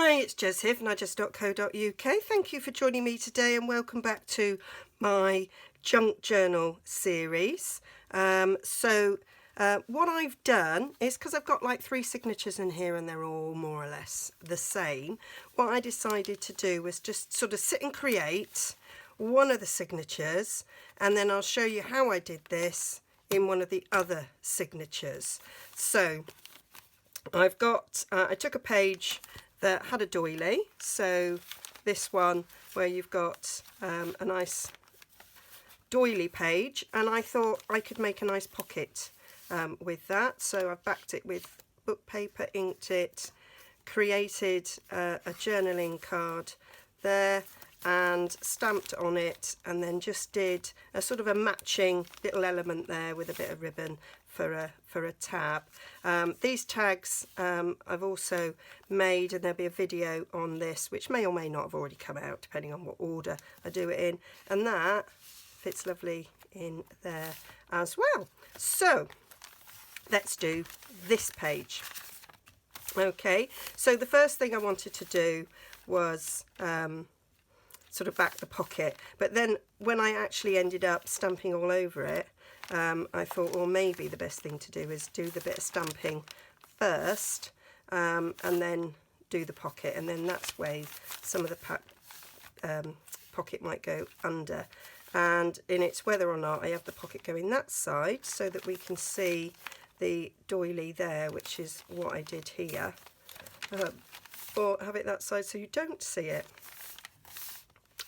Hi, it's Jez here from Nigezza.co.uk. Thank you for joining me today and welcome back to my junk journal series. What I've done is, because I've got like 3 signatures in here and they're all more or less the same, what I decided to do was just sort of sit and create one of the signatures, and then I'll show you how I did this in one of the other signatures. So I've got, I took a page that had a doily, so this one where you've got a nice doily page, and I thought I could make a nice pocket with that. So I've backed it with book paper, inked it, created a journaling card there and stamped on it, and then just did a sort of a matching little element there with a bit of ribbon for a tab. These tags I've also made, and there'll be a video on this which may or may not have already come out depending on what order I do it in, and that fits lovely in there as well. So let's do this page. Okay, so the first thing I wanted to do was sort of back the pocket, but then when I actually ended up stamping all over it, I thought, well, maybe the best thing to do is do the bit of stamping first, and then do the pocket, and then that's where some of the pocket might go under, and in it's whether or not I have the pocket going that side so that we can see the doily there, which is what I did here, or have it that side so you don't see it.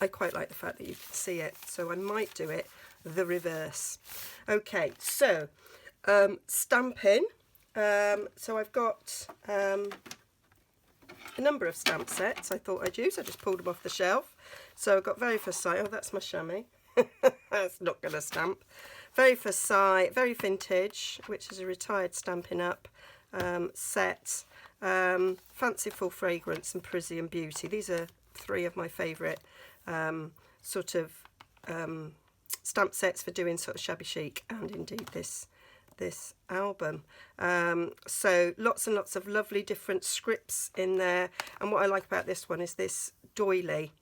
I quite like the fact that you can see it, so I might do it the reverse. Okay, so stamping. So I've got a number of stamp sets I thought I'd use. I just pulled them off the shelf. So I've got Very First Sight. Oh, that's my chamois. That's not going to stamp. Very First Sight, Very Vintage, which is a retired Stampin' Up set. Fanciful Fragrance and Parisian Beauty. These are 3 of my favourite sort of stamp sets for doing sort of shabby chic, and indeed this album. So lots and lots of lovely different scripts in there, and what I like about this one is this doily,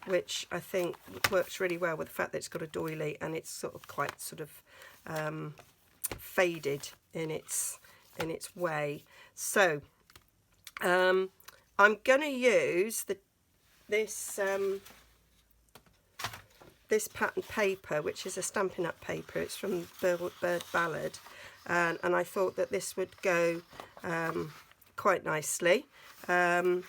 which I think works really well with the fact that it's got a doily and it's sort of quite sort of faded in its way. So I'm going to use this pattern paper, which is a Stampin' Up paper. It's from Bird Ballad, and I thought that this would go quite nicely with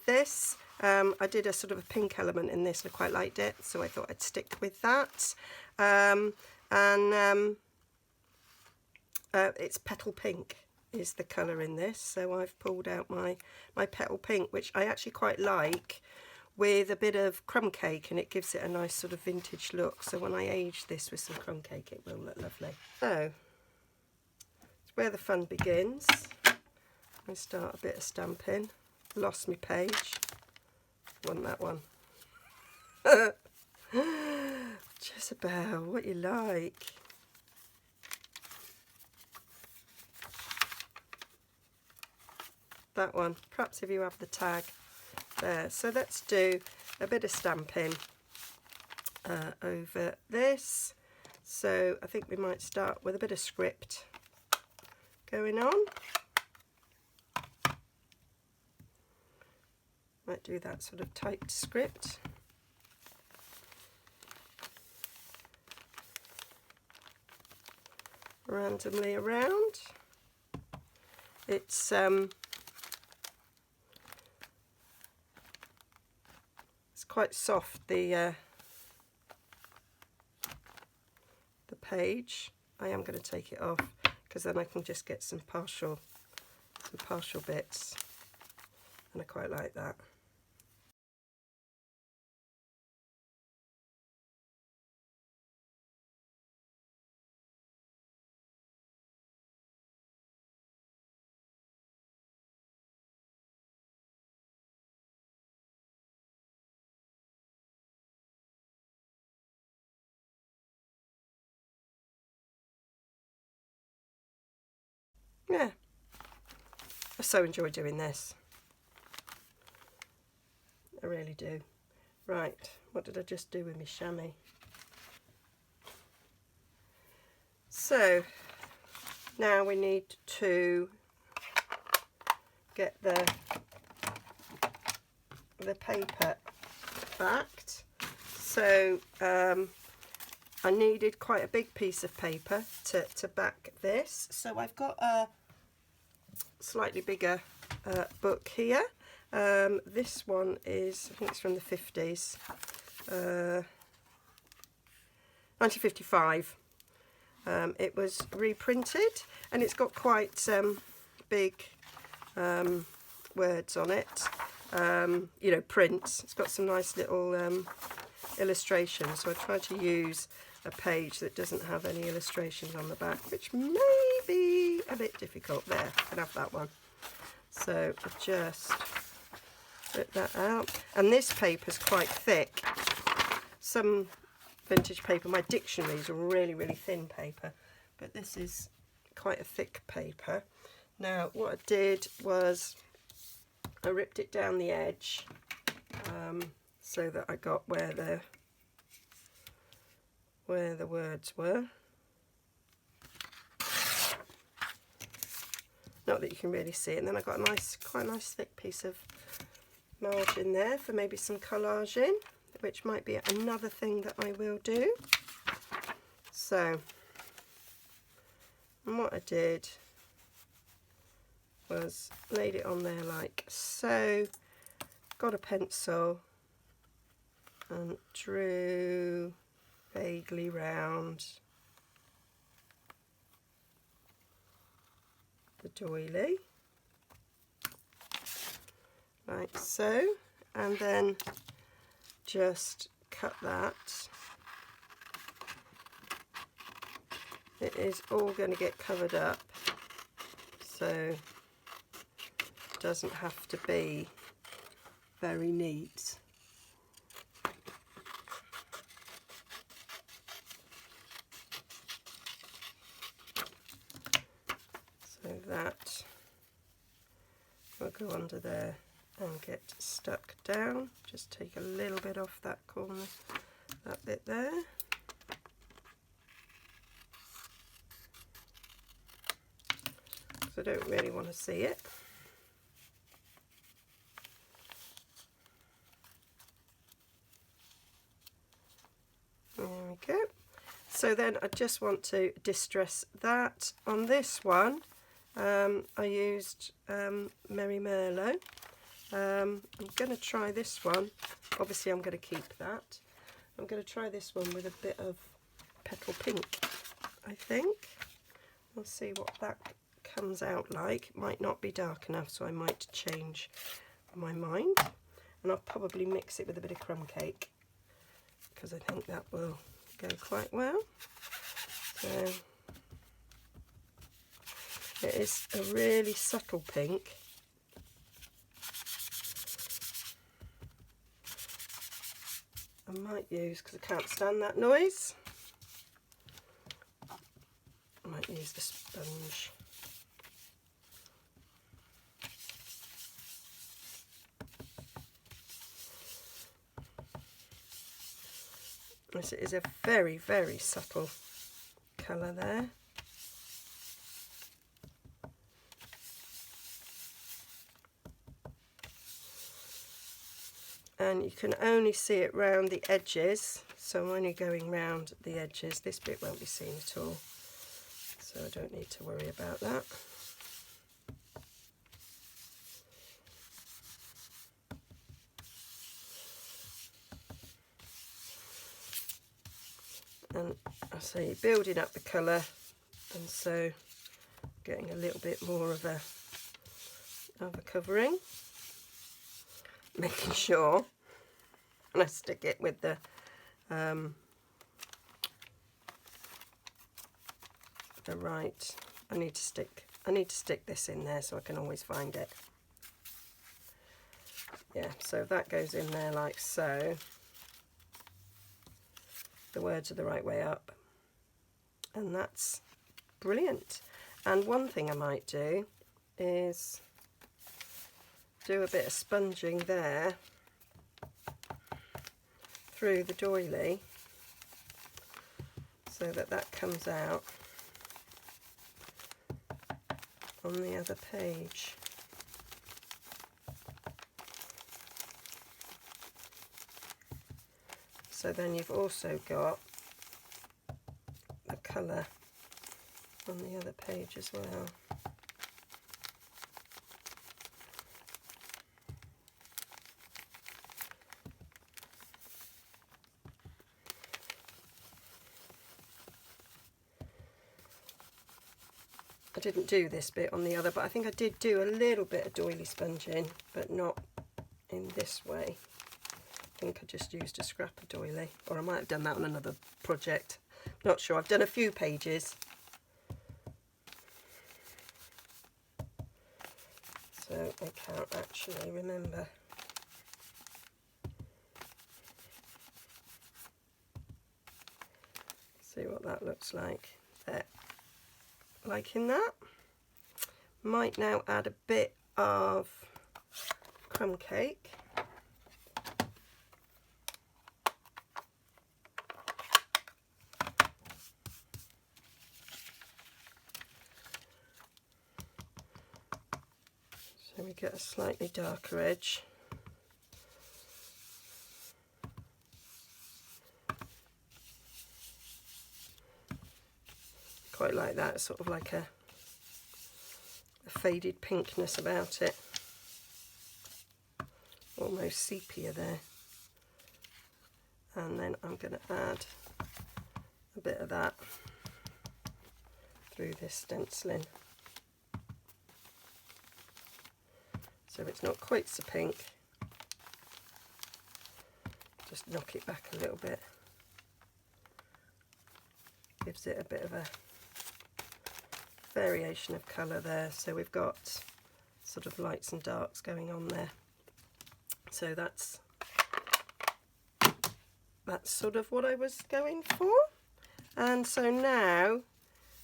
this. I did a sort of a pink element in this and I quite liked it, so I thought I'd stick with that. It's Petal Pink is the colour in this, so I've pulled out my Petal Pink, which I actually quite like, with a bit of crumb cake, and it gives it a nice sort of vintage look. So when I age this with some crumb cake, it will look lovely. So it's where the fun begins. I start a bit of stamping. Lost my page. Wasn't that one? Jezebel, what you like? That one, perhaps if you have the tag there. So let's do a bit of stamping over this. So I think we might start with a bit of script going on. Might do that sort of typed script. Randomly around. It's quite soft, the page. I am going to take it off because then I can just get some partial bits, and I quite like that. Yeah, I so enjoy doing this. I really do. Right, what did I just do with my chamois? So now we need to get the paper backed. So I needed quite a big piece of paper to back this. So I've got a slightly bigger book here. This one is, I think it's from the 50s, 1955. It was reprinted and it's got quite big words on it, you know, prints. It's got some nice little illustrations, so I tried to use a page that doesn't have any illustrations on the back, which may be a bit difficult. There, I can have that one. So I just rip that out, and this paper's quite thick. Some vintage paper, my dictionaries are really thin paper, but this is quite a thick paper. Now what I did was I ripped it down the edge so that I got where the words were. Not that you can really see it. And then I got a quite a nice thick piece of margin there for maybe some collaging, which might be another thing that I will do. So, and what I did was laid it on there like so, got a pencil and drew vaguely round the doily, like so, and then just cut that. It is all going to get covered up, so it doesn't have to be very neat. So that will go under there and get stuck down. Just take a little bit off that corner, that bit there. I don't really want to see it. There we go. So then I just want to distress that. On this one I used Merry Merlot. I'm going to try this one. Obviously I'm going to keep that. I'm going to try this one with a bit of petal pink, I think. We'll see what that comes out like. It might not be dark enough, so I might change my mind, and I'll probably mix it with a bit of crumb cake because I think that will go quite well. So it is a really subtle pink. I might use, because I can't stand that noise, I might use the sponge. This is a very subtle colour there. And you can only see it round the edges, so I'm only going round the edges. This bit won't be seen at all, so I don't need to worry about that. And I say building up the colour, and so getting a little bit more of a covering, making sure, and I stick it with the right. I need to stick this in there so I can always find it. Yeah, so that goes in there like so. The words are the right way up, and that's brilliant. And one thing I might do is do a bit of sponging there through the doily so that that comes out on the other page. So then you've also got the colour on the other page as well. I didn't do this bit on the other, but I think I did do a little bit of doily sponging, but not in this way. I think I just used a scrap of doily, or I might have done that on another project. Not sure. I've done a few pages. So I can't actually remember. See what that looks like there. Liking that. Might now add a bit of crumb cake. So we get a slightly darker edge. Quite like that, sort of like a faded pinkness about it. Almost sepia there. And then I'm going to add a bit of that through this stenciling. So it's not quite so pink. Just knock it back a little bit. Gives it a bit of a variation of colour there. So we've got sort of lights and darks going on there. So that's sort of what I was going for. And so now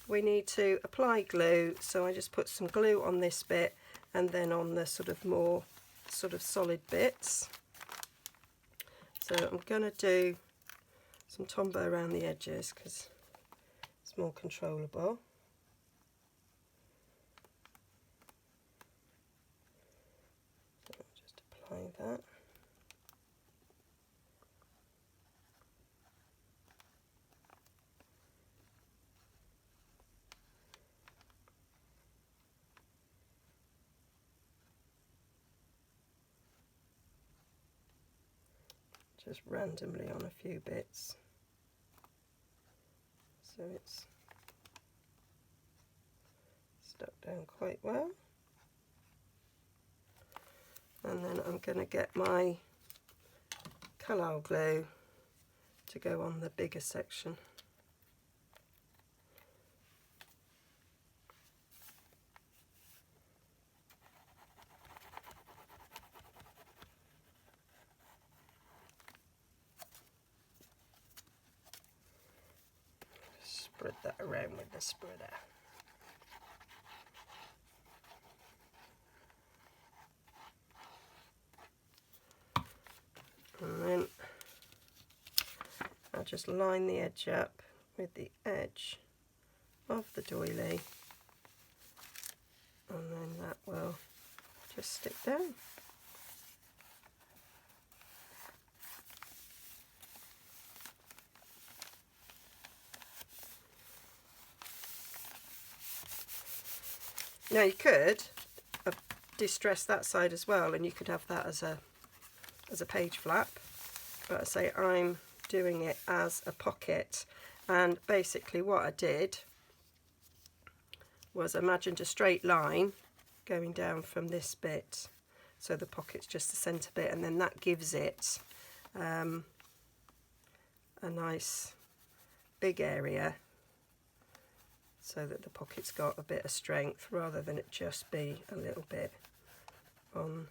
we need to apply glue. So I just put some glue on this bit and then on the sort of more sort of solid bits. So I'm going to do some Tombow around the edges because it's more controllable. So I'll just apply that. Just randomly on a few bits, so it's stuck down quite well. And then I'm going to get my Collall glue to go on the bigger section. Spread that around with the spreader. And then I'll just line the edge up with the edge of the doily, and then that will just stick down. Now you could distress that side as well, and you could have that as a page flap, but I say I'm doing it as a pocket. And basically what I did was imagined a straight line going down from this bit, so the pocket's just the centre bit, and then that gives it a nice big area so that the pocket's got a bit of strength rather than it just be a little bit on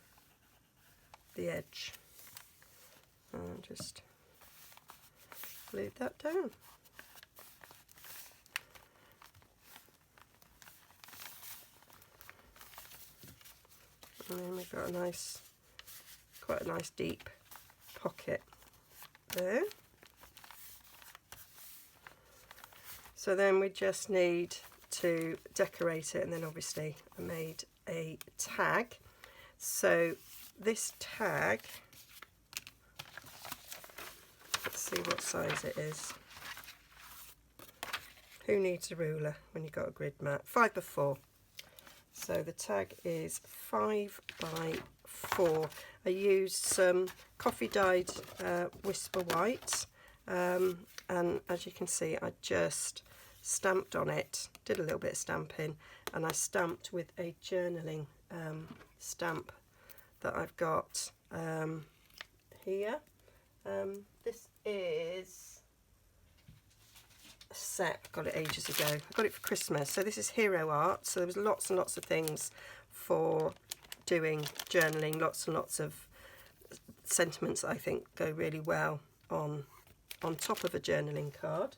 the edge. And just glue that down. And then we've got quite a nice deep pocket there. So then we just need to decorate it, and then obviously I made a tag. So this tag, let's see what size it is. Who needs a ruler when you've got a grid mat? 5x4. So the tag is 5x4. I used some coffee dyed Whisper White, and as you can see I just stamped on it, did a little bit of stamping, and I stamped with a journaling stamp that I've got here. This is set, got it ages ago. I got it for Christmas. So this is Hero Art. So there was lots and lots of things for doing journaling, lots and lots of sentiments that I think go really well on top of a journaling card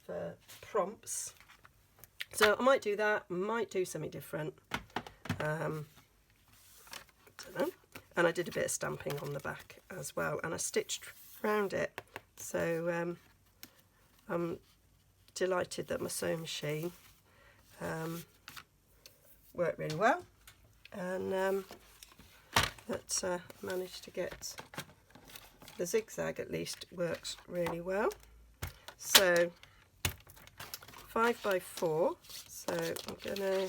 for prompts. So I might do that, might do something different. Don't know. And I did a bit of stamping on the back as well, and I stitched around it. So I'm delighted that my sewing machine worked really well, and that managed to get the zigzag at least works really well. So 5x4, so I'm going to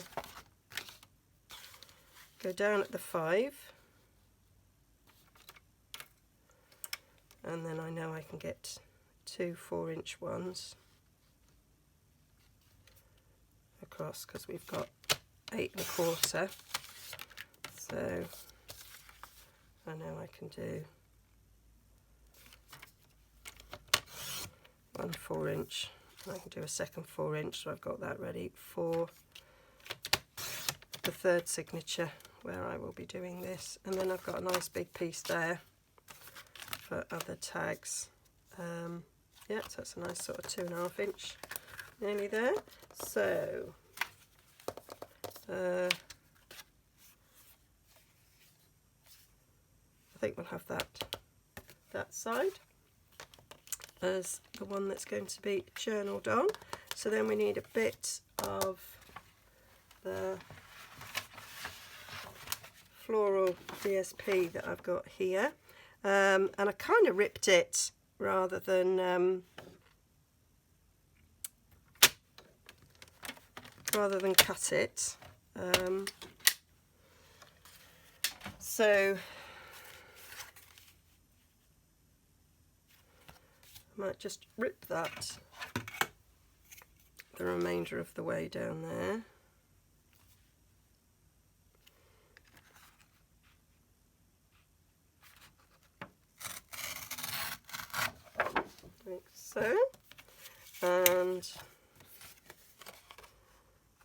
go down at the 5, and then I know I can get 2 4-inch ones across, because we've got 8 1/4, so I know I can do 1 4-inch. I can do a second 4-inch, so I've got that ready for the third signature where I will be doing this. And then I've got a nice big piece there for other tags. Yeah, so it's a nice sort of 2.5 inch, nearly there. So I think we'll have that side as the one that's going to be journaled on. So then we need a bit of the floral DSP that I've got here, and I kind of ripped it rather than cut it. So I might just rip that the remainder of the way down there. Like so. And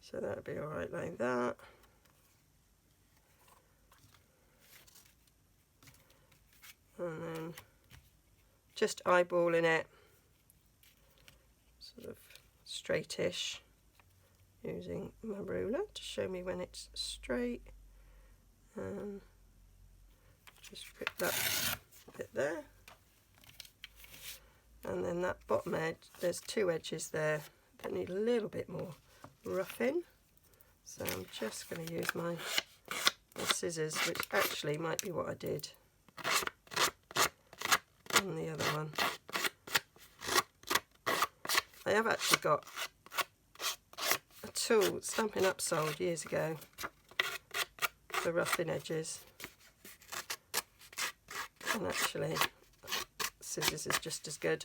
so that'll be alright like that. And then just eyeballing it sort of straightish, using my ruler to show me when it's straight, and just rip that bit there. And then that bottom edge, there's 2 edges there that need a little bit more roughing, so I'm just going to use my scissors, which actually might be what I did on the other one. I have actually got a tool Stampin' Up sold years ago for roughing edges, and actually scissors is just as good.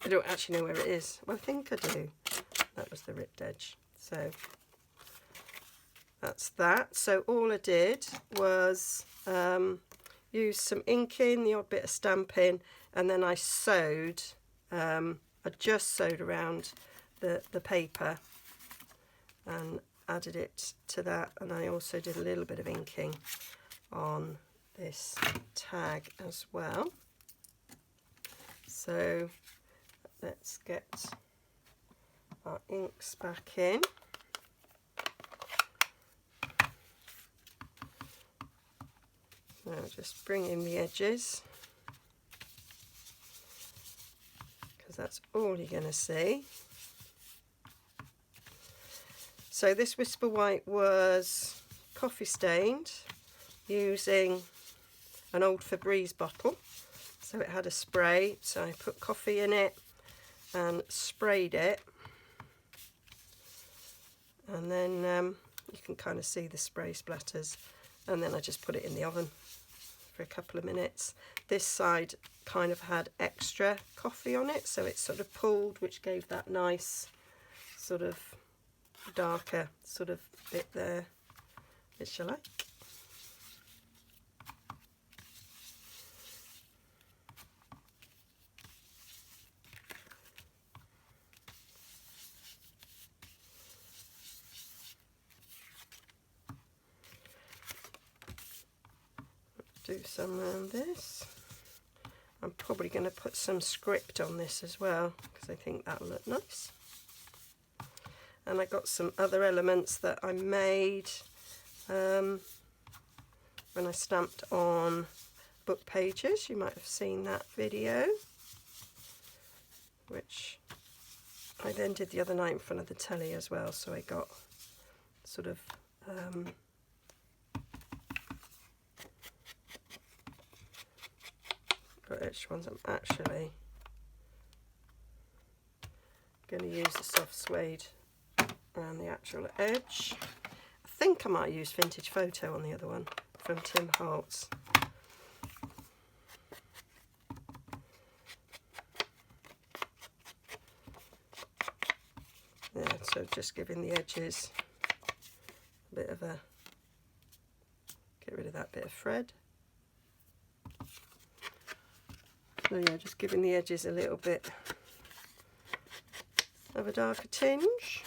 I don't actually know where it is. Well, I think I do. That was the ripped edge. So that's that. So all I did was use some inking, the odd bit of stamping, and then I sewed. I just sewed around the paper and added it to that, and I also did a little bit of inking on this tag as well. So let's get our inks back in. Now just bring in the edges, because that's all you're going to see. So this Whisper White was coffee stained using an old Febreze bottle. So it had a spray, so I put coffee in it and sprayed it. And then you can kind of see the spray splatters. And then I just put it in the oven for a couple of minutes. This side kind of had extra coffee on it, so it sort of pulled, which gave that nice sort of darker sort of bit there, which I like. Do some around this. I'm probably going to put some script on this as well, because I think that'll look nice. And I got some other elements that I made when I stamped on book pages. You might have seen that video, which I then did the other night in front of the telly as well. So I got sort of which ones I'm actually going to use the soft suede around the actual edge. I think I might use Vintage Photo on the other one from Tim Holtz. Yeah, so just giving the edges a bit of a, get rid of that bit of thread. So yeah, just giving the edges a little bit of a darker tinge.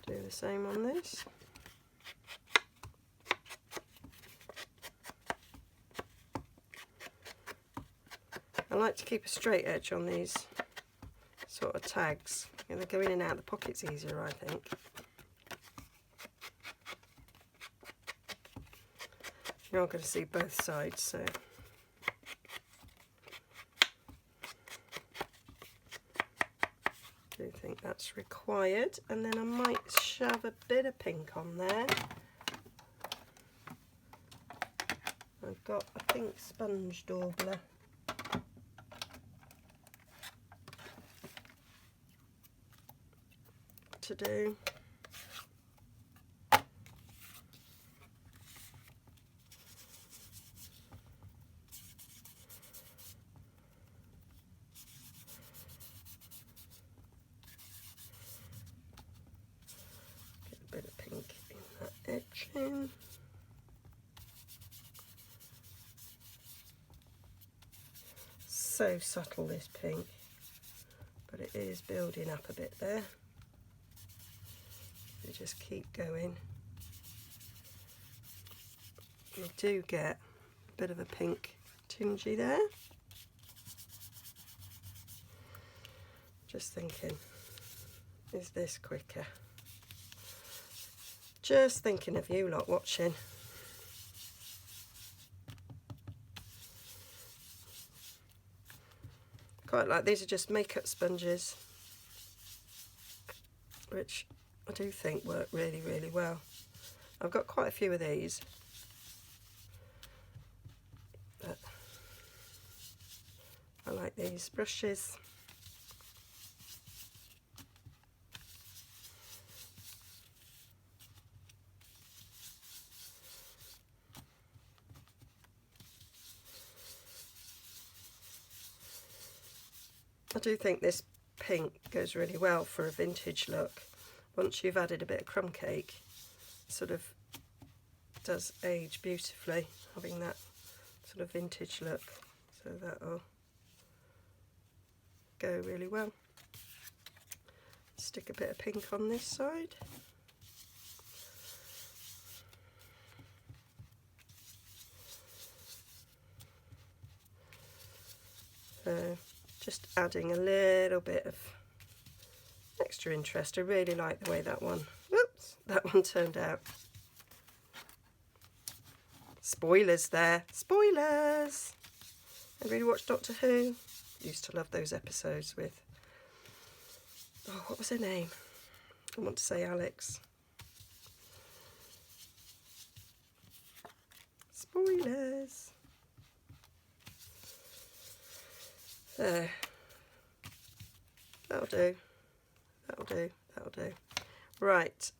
Do the same on this. I like to keep a straight edge on these sort of tags. You know, they go in and out of the pockets easier, I think. You're not going to see both sides, so I do think that's required. And then I might shove a bit of pink on there. I've got a pink sponge daubler. To do. Get a bit of pink in that edging. So subtle, this pink, but it is building up a bit there. You just keep going. You do get a bit of a pink tingy there. Just thinking, is this quicker? Just thinking of you lot watching. Quite like, these are just makeup sponges, which I do think work really, really well. I've got quite a few of these. But I like these brushes. I do think this pink goes really well for a vintage look. Once you've added a bit of crumb cake, it sort of does age beautifully, having that sort of vintage look. So that'll go really well. Stick a bit of pink on this side. So just adding a little bit of extra interest. I really like the way that one turned out. Spoilers there. Spoilers! Anybody watch Doctor Who? Used to love those episodes with... Oh, what was her name? I want to say Alex. Spoilers. There. That'll do. That'll do. That'll do. Right.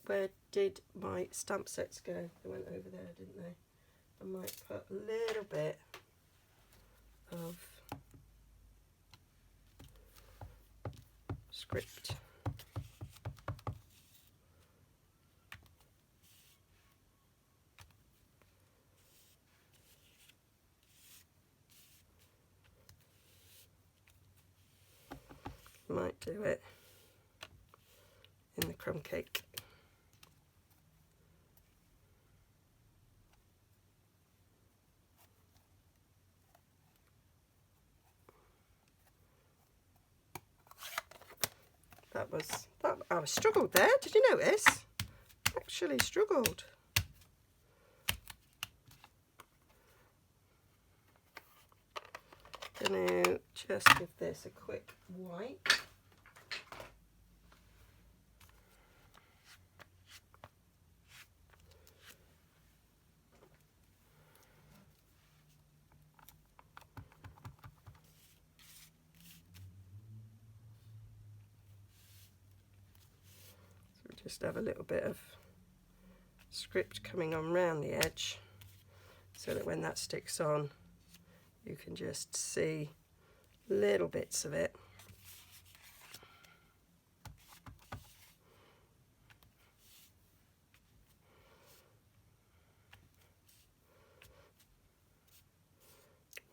Where did my stamp sets go? They went over there, didn't they? I might put a little bit of script. Might do it in the crumb cake. I struggled there. Did you notice? Actually struggled. Gonna just give this a quick wipe. Just have a little bit of script coming on round the edge so that when that sticks on you can just see little bits of it.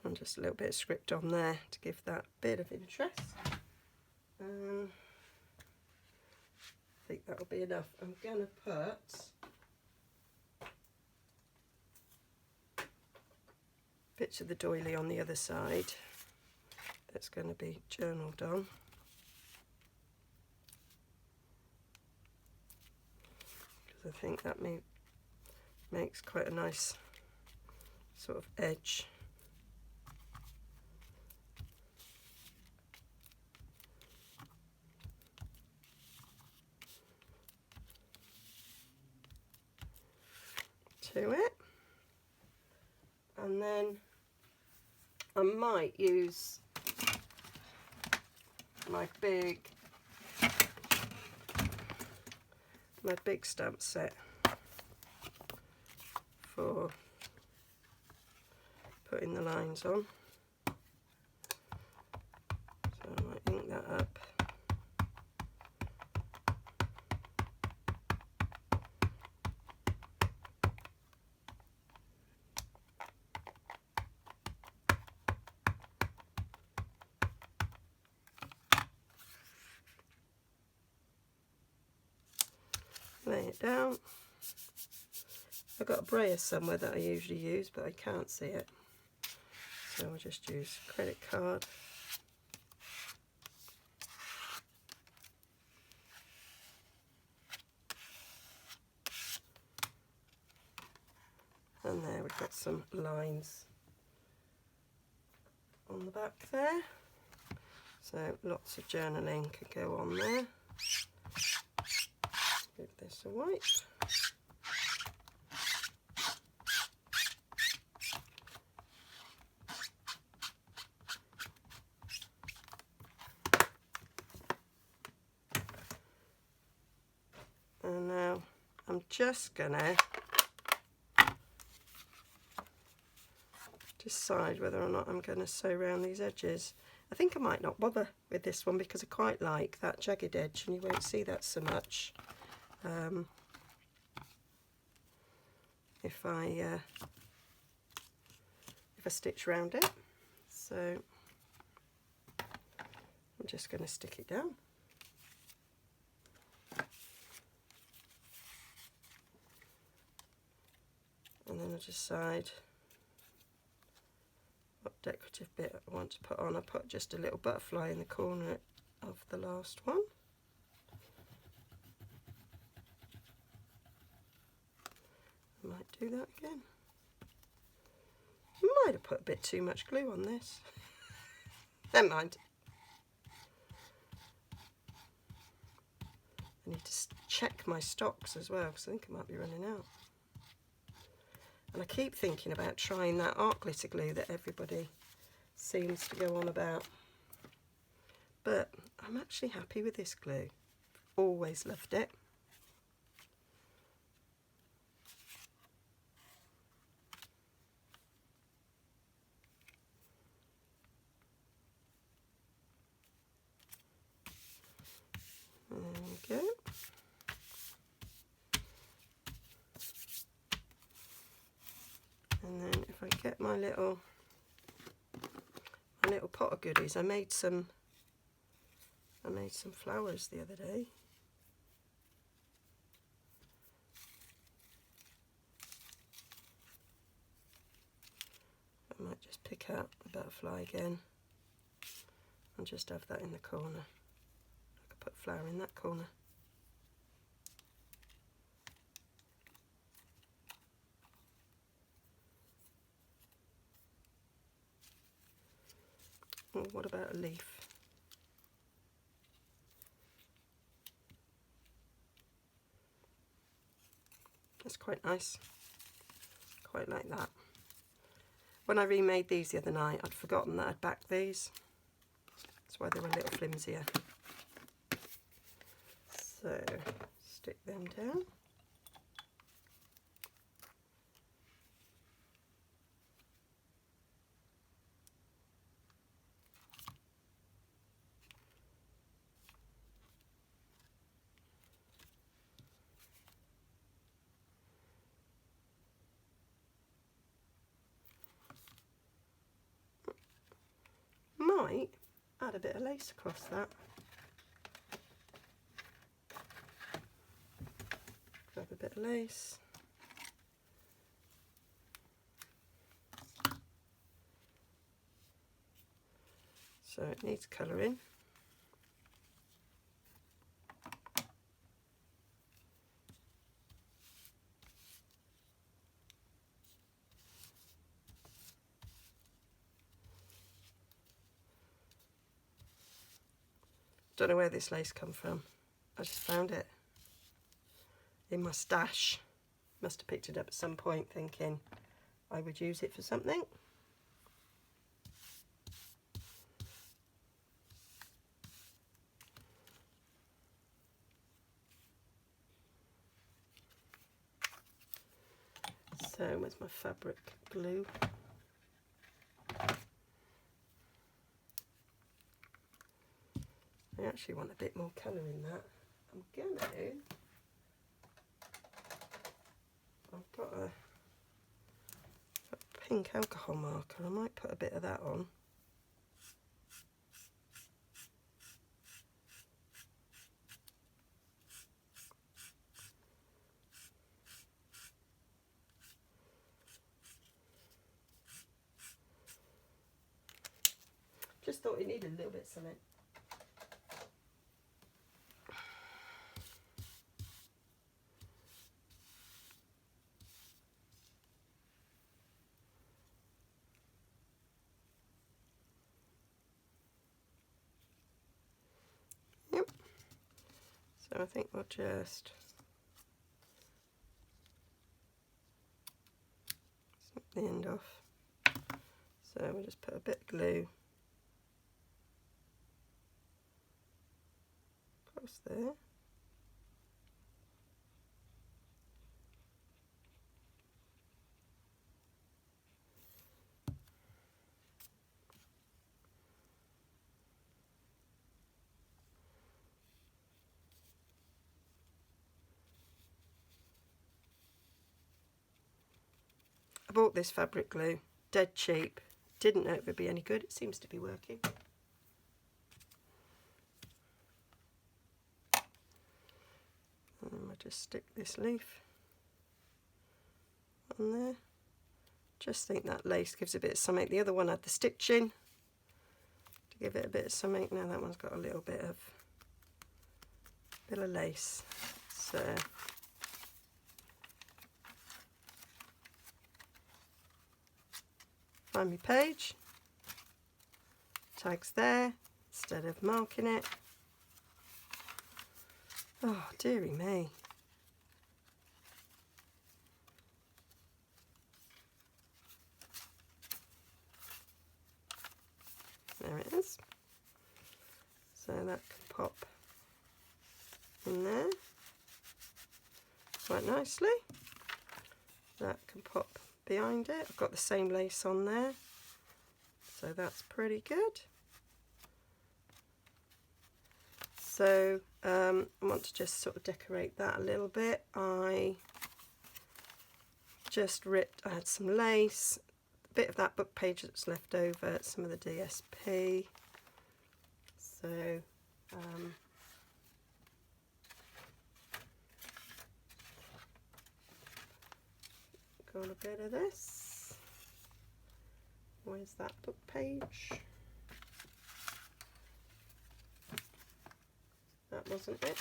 And just a little bit of script on there to give that bit of interest. I think that'll be enough. I'm going to put bits of the doily on the other side that's going to be journaled on. Because I think that makes quite a nice sort of edge. To it, and then I might use my big stamp set for putting the lines on. So I might ink that up. Lay it down. I've got a brayer somewhere that I usually use, but I can't see it. So I'll just use a credit card. And there we've got some lines on the back there. So lots of journaling could go on there. Give this a wipe. And now I'm just gonna decide whether or not I'm going to sew around these edges. I think I might not bother with this one because I quite like that jagged edge, and you won't see that so much if I stitch around it. So I'm just going to stick it down. And then I'll decide what decorative bit I want to put on. I put just a little butterfly in the corner of the last one. I might do that again. Might have put a bit too much glue on this. Never mind. I need to check my stocks as well, because I think I might be running out. And I keep thinking about trying that art glitter glue that everybody seems to go on about. But I'm actually happy with this glue. Always loved it. There we go. And then if I get my little pot of goodies, I made some flowers the other day. I might just pick out the butterfly again and just have that in the corner. I could put a flower in that corner. Well, what about a leaf? That's quite nice. Quite like that. When I remade these the other night, I'd forgotten that I'd backed these. That's why they were a little flimsier. So, stick them down. Might add a bit of lace across that. Grab a bit of lace. So it needs colouring. Don't know where this lace come from. I just found it in my stash. Must have picked it up at some point thinking I would use it for something. So where's my fabric glue? I actually want a bit more colour in that. I've got a pink alcohol marker. I might put a bit of that on. Just thought it needed a little bit of something. Yep. So I think we'll just snip the end off. So we'll just put a bit of glue across there. I bought this fabric glue, dead cheap. Didn't know it would be any good. It seems to be working. And I'll just stick this leaf on there. Just think that lace gives a bit of something. The other one had the stitching to give it a bit of something. Now that one's got a little bit of lace. So find my page, tags there instead of marking it. Oh, dearie me. There it is. So that can pop in there quite nicely. That can pop behind it. I've got the same lace on there, so that's pretty good. So I want to just sort of decorate that a little bit. I just I had some lace, a bit of that book page that's left over, some of the DSP. So got a bit of this. Where's that book page? That wasn't it.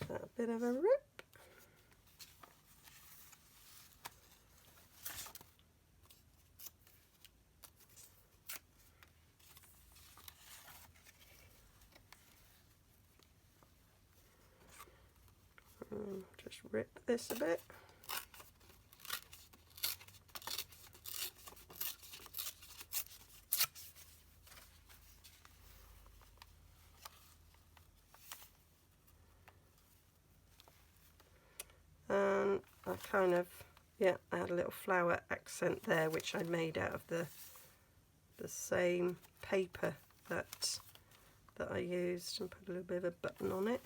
That a bit of a rip. Just rip this a bit. And I kind of, yeah, I had a little flower accent there, which I made out of the same paper that I used, and put a little bit of a button on it.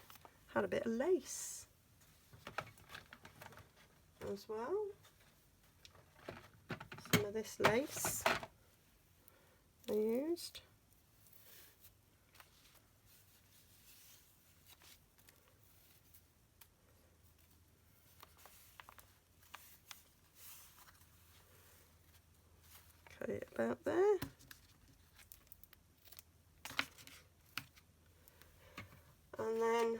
Had a bit of lace as well. Some of this lace I used. Cut it about there. And then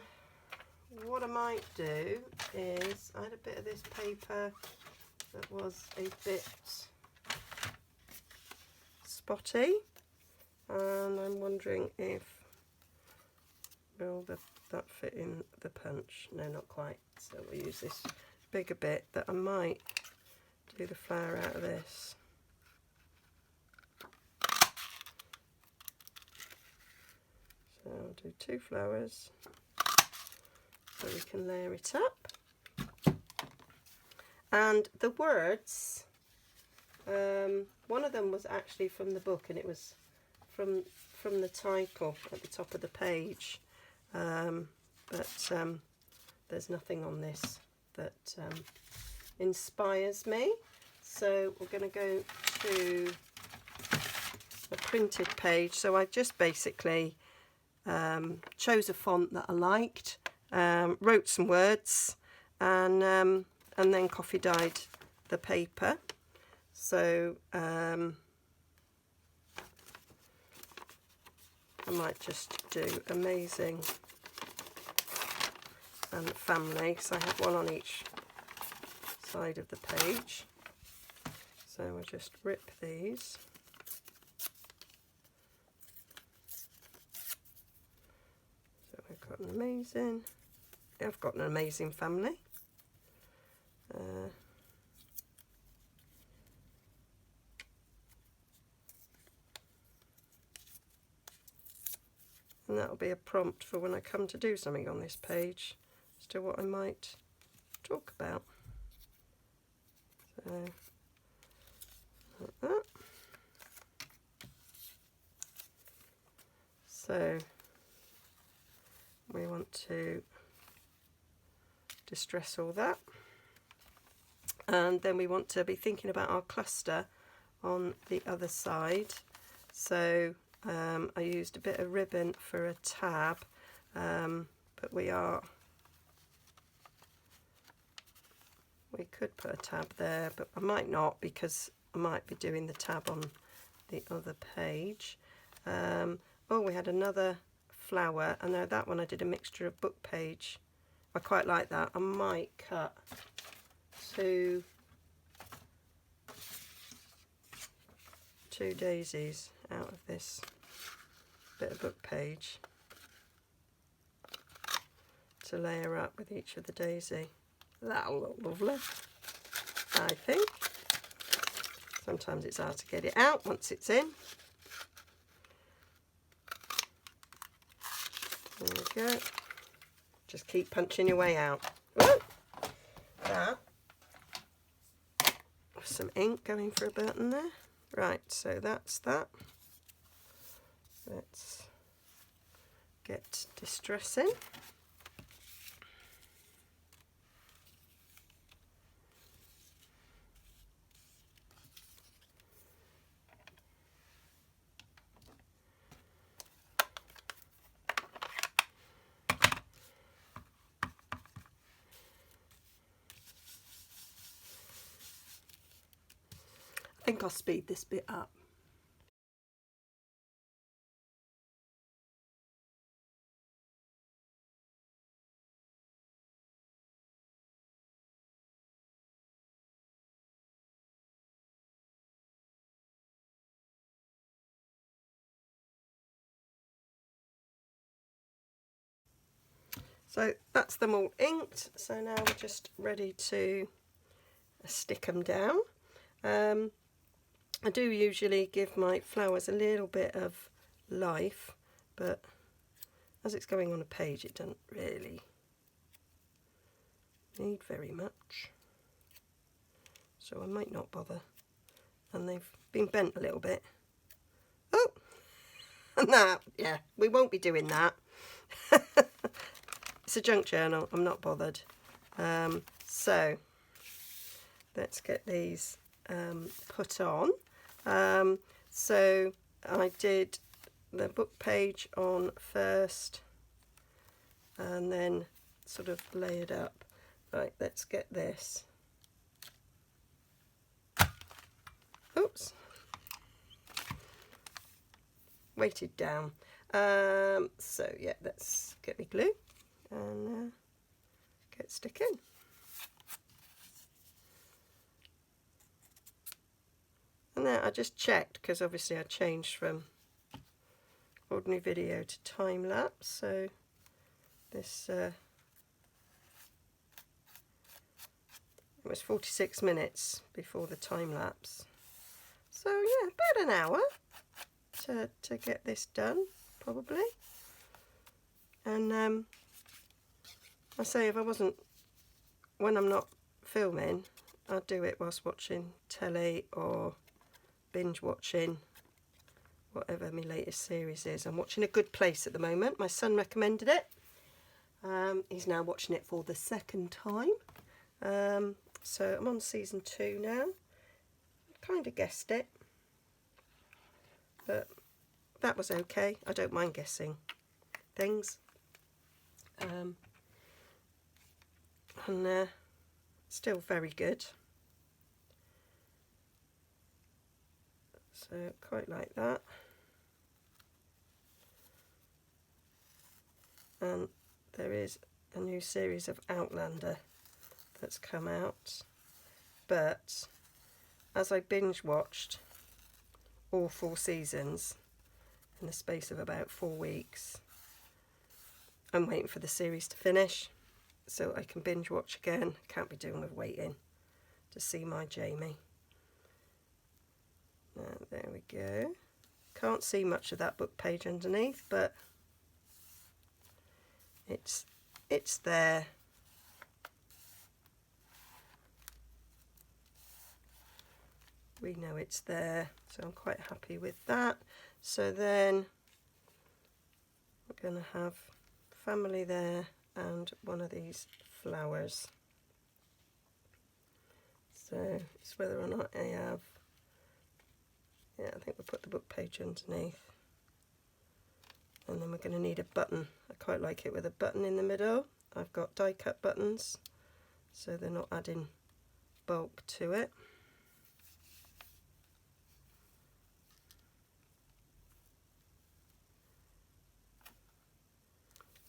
what I might do is, I had a bit of this paper that was a bit spotty, and I'm wondering if, will that fit in the punch? No, not quite. So we'll use this bigger bit that I might do the flower out of this. So I'll do 2 flowers so we can layer it up. And the words, one of them was actually from the book, and it was from the title at the top of the page, but there's nothing on this that inspires me. So we're going to go to a printed page. So I just basically chose a font that I liked, wrote some words, and then coffee dyed the paper. So I might just do Amazing and Family, because I have one on each side of the page. So we'll just rip these. So we've got an amazing, I've got an amazing family. And that'll be a prompt for when I come to do something on this page as to what I might talk about. So, like that. So we want to distress all that, and then we want to be thinking about our cluster on the other side. So I used a bit of ribbon for a tab, but we could put a tab there, but I might not, because I might be doing the tab on the other page. Oh, we had another flower, and that one I did a mixture of book page. I quite like that. I might cut two daisies out of this bit of book page to layer up with each of the daisy. That'll look lovely, I think. Sometimes it's hard to get it out once it's in. There we go. Just keep punching your way out. Ooh, that. Some ink going for a button there. Right, so that's that. Let's get distressing. I think I'll speed this bit up. So that's them all inked, so now we're just ready to stick them down. I do usually give my flowers a little bit of life, but as it's going on a page, it doesn't really need very much, so I might not bother. And they've been bent a little bit. Oh, and that, yeah, we won't be doing that. It's a junk journal, I'm not bothered. So let's get these put on. So I did the book page on first and then sort of layered up. Right, let's get this. Oops. Weighted down. So yeah, let's get me glue and get sticking. And then I just checked, because obviously I changed from ordinary video to time lapse, so this it was 46 minutes before the time lapse. So yeah, about an hour to get this done, probably. And I say, if I wasn't, when I'm not filming, I'd do it whilst watching telly or binge watching whatever my latest series is. I'm watching A Good Place at the moment. My son recommended it. He's now watching it for the second time. So I'm on season 2 now. I kind of guessed it, but that was okay. I don't mind guessing things. And still very good. So quite like that. And there is a new series of Outlander that's come out, but as I binge watched all 4 seasons in the space of about 4 weeks, I'm waiting for the series to finish so I can binge watch again. Can't be doing with waiting to see my Jamie. There we go. Can't see much of that book page underneath, but it's there. We know it's there, so I'm quite happy with that. So then we're going to have family there and one of these flowers. So it's whether or not I have, yeah, I think we'll put the book page underneath. And then we're going to need a button. I quite like it with a button in the middle. I've got die cut buttons, so they're not adding bulk to it.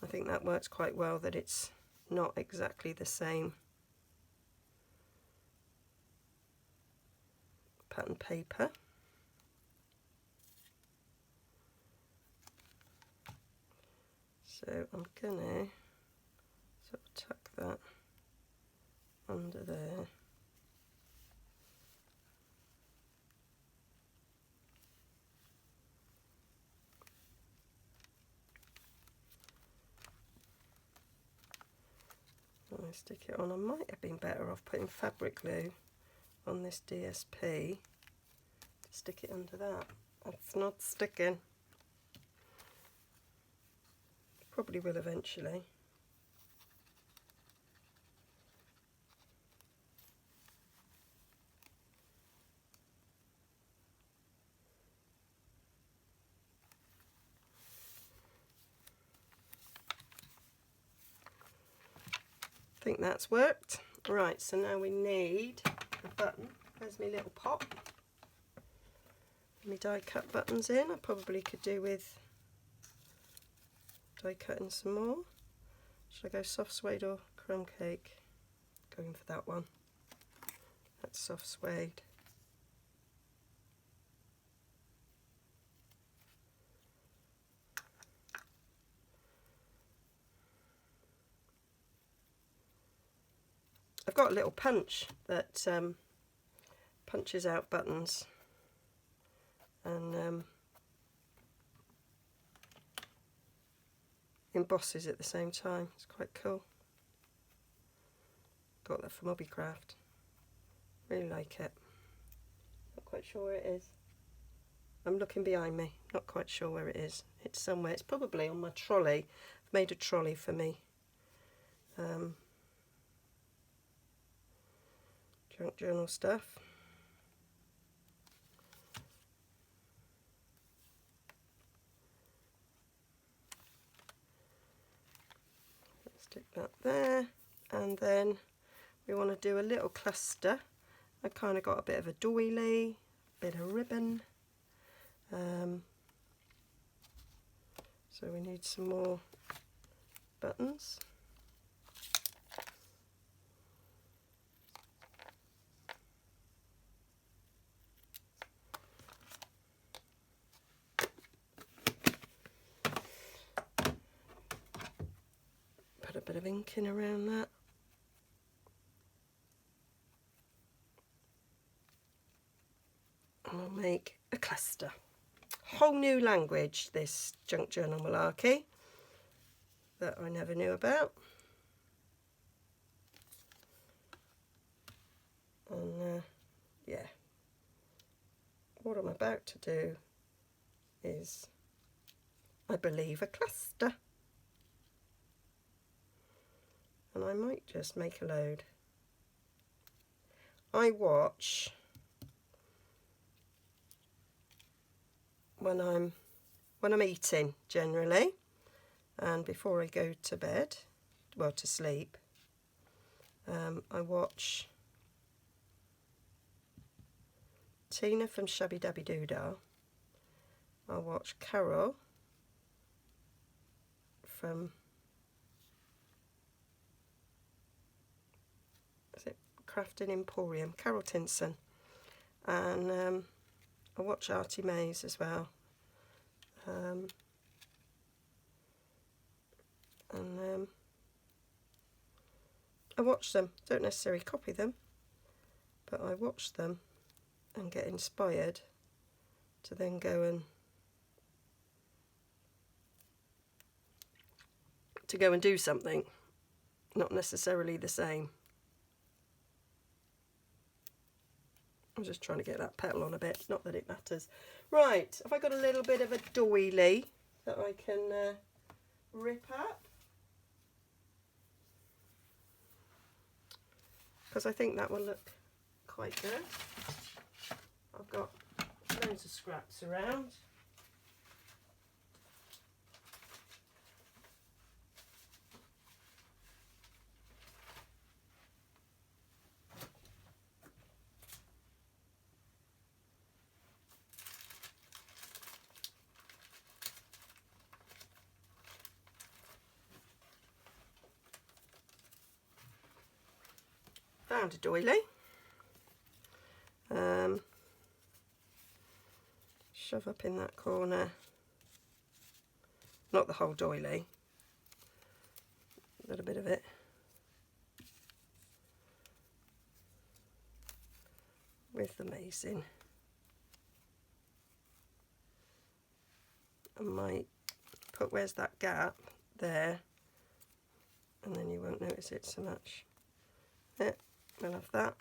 I think that works quite well, that it's not exactly the same pattern paper. So I'm gonna sort of tuck that under there. And I stick it on. I might have been better off putting fabric glue on this DSP to stick it under that. It's not sticking. Probably will eventually. I think that's worked. Right, so now we need a button. There's my little pot. My die cut buttons in. I probably could do with die cutting some more. Should I go soft suede or crumb cake? Going for that one. That's soft suede. I've got a little punch that punches out buttons and embosses at the same time. It's quite cool. Got that from Hobbycraft. Really like it. Not quite sure where it is. I'm looking behind me. Not quite sure where it is. It's somewhere. It's probably on my trolley. I've made a trolley for me. Junk journal stuff. Stick that there, and then we want to do a little cluster. I kind of got a bit of a doily, bit of ribbon. So we need some more buttons. Put a bit of ink in around that. And we'll make a cluster. Whole new language, this junk journal malarkey that I never knew about. And yeah, what I'm about to do is, I believe, a cluster. And I might just make a load. I watch when I'm eating generally, and before I go to bed, well, to sleep, I watch Tina from Shabby Dabby Doodah. I watch Carol from, is it Crafting Emporium, Carol Tinson, and I watch Artie Mays as well. I watch them, don't necessarily copy them, but I watch them and get inspired to then go and do something, not necessarily the same. I'm just trying to get that petal on a bit, not that it matters. Right, have I got a little bit of a doily that I can rip up? Because I think that will look quite good. I've got loads of scraps around. found a doily. Shove up in that corner, not the whole doily, a little bit of it. With the mazing. I might put, where's that gap? There. And then you won't notice it so much. Yeah, we'll have that.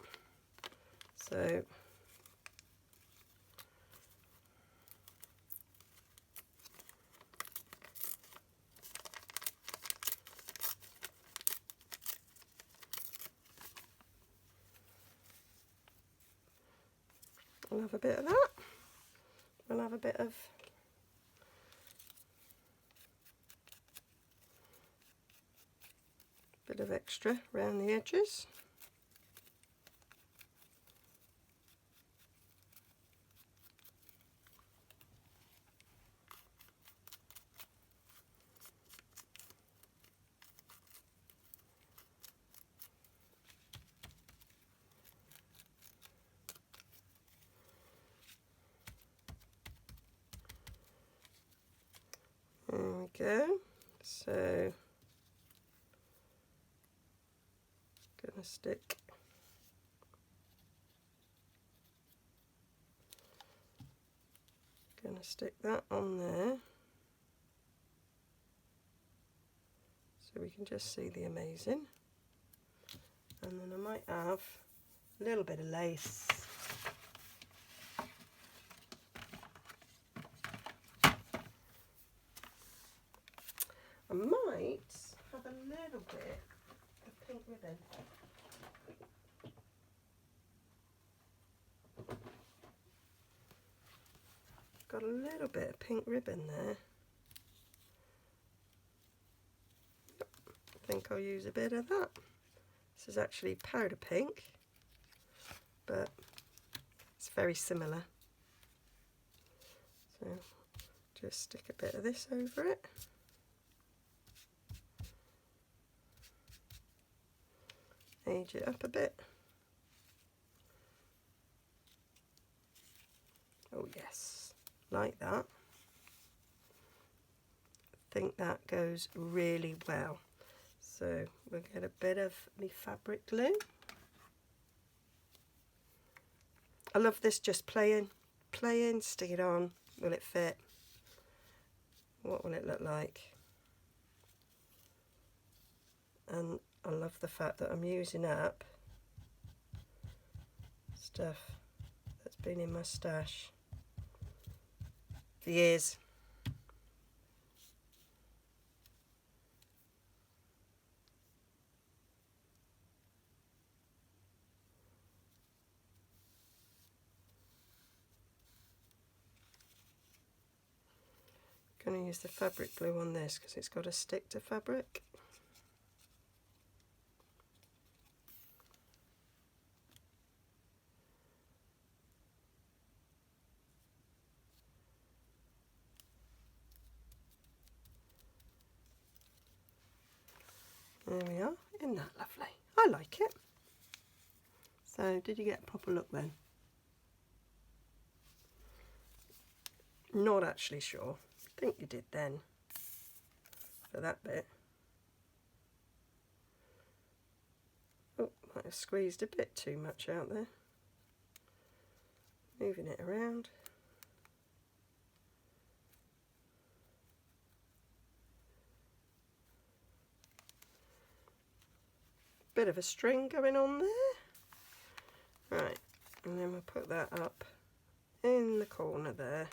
So we'll have a bit of that. We'll have a bit of extra around the edges. There we go. So gonna stick that on there so we can just see the amazing. And then I might have a little bit of lace. I might have a little bit of pink ribbon. Got a little bit of pink ribbon there. I think I'll use a bit of that. This is actually powder pink, but it's very similar. So just stick a bit of this over it. Age it up a bit. Oh yes, like that. I think that goes really well. So we'll get a bit of my fabric glue. I love this just plain, stick it on. Will it fit? What will it look like? And I love the fact that I'm using up stuff that's been in my stash for years. I'm going to use the fabric glue on this because it's got to stick to fabric. There we are. Isn't that lovely? I like it. So, did you get a proper look then? Not actually sure. I think you did then. For that bit. Oh, might have squeezed a bit too much out there. Moving it around. Bit of a string going on there. Right, and then we'll put that up in the corner there.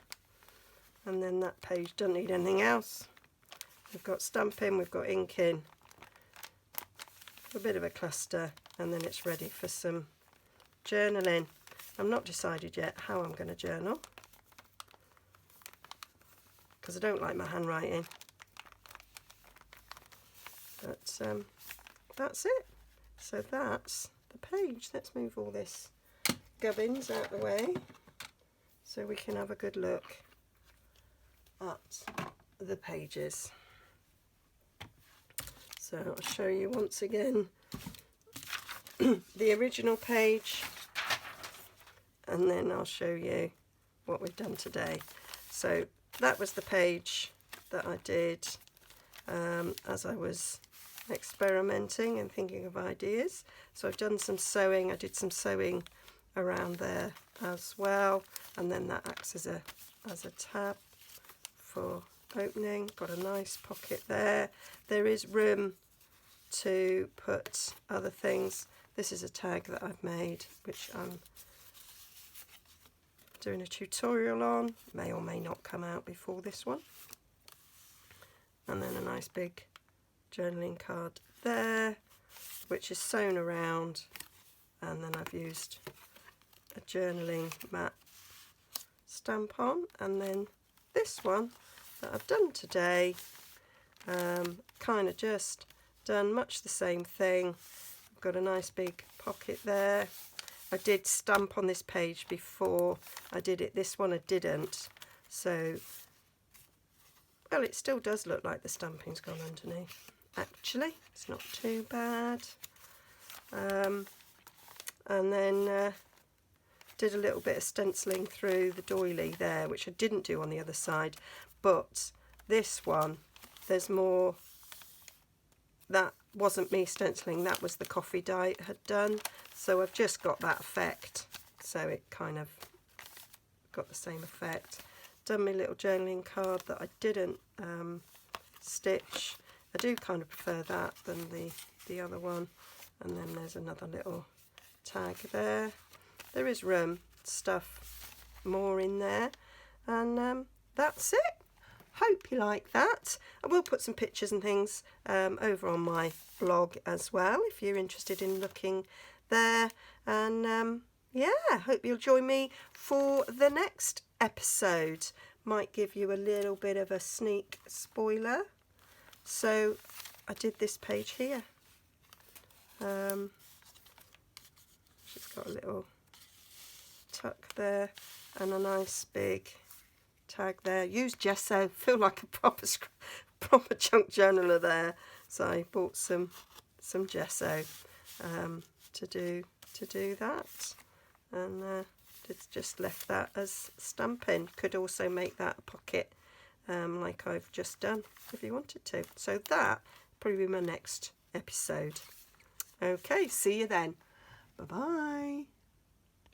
And then that page doesn't need anything else. We've got stamping, we've got inking, a bit of a cluster, and then it's ready for some journaling. I'm not decided yet how I'm going to journal because I don't like my handwriting. But that's it. So that's the page. Let's move all this gubbins out the way so we can have a good look at the pages. So I'll show you once again the original page, and then I'll show you what we've done today. So that was the page that I did as I was experimenting and thinking of ideas. So I've done some sewing. I did some sewing around there as well, and then that acts as a tab for opening. Got a nice pocket there. There is room to put other things. This is a tag that I've made, which I'm doing a tutorial on. May or may not come out before this one. And then a nice big journaling card there, which is sewn around, and then I've used a journaling mat stamp on. And then this one that I've done today, kind of just done much the same thing. I've got a nice big pocket there. I did stamp on this page before I did it. This one I didn't. So, well, it still does look like the stamping's gone underneath. Actually, it's not too bad. And then did a little bit of stenciling through the doily there, which I didn't do on the other side. But this one, there's more. That wasn't me stenciling, that was the coffee dye it had done. So I've just got that effect. So it kind of got the same effect. Done my little journaling card that I didn't stitch. I do kind of prefer that than the other one. And then there's another little tag there. There is room to stuff more in there. And that's it. Hope you like that. I will put some pictures and things over on my blog as well if you're interested in looking there. And yeah, hope you'll join me for the next episode. Might give you a little bit of a sneak spoiler. So I did this page here. She's got a little tuck there and a nice big tag there. Use gesso. Feel like a proper junk journaler there. So I bought some gesso to do that, and just left that as stamping. Could also make that a pocket like I've just done if you wanted to. So that probably be my next episode. Okay, see you then. Bye bye.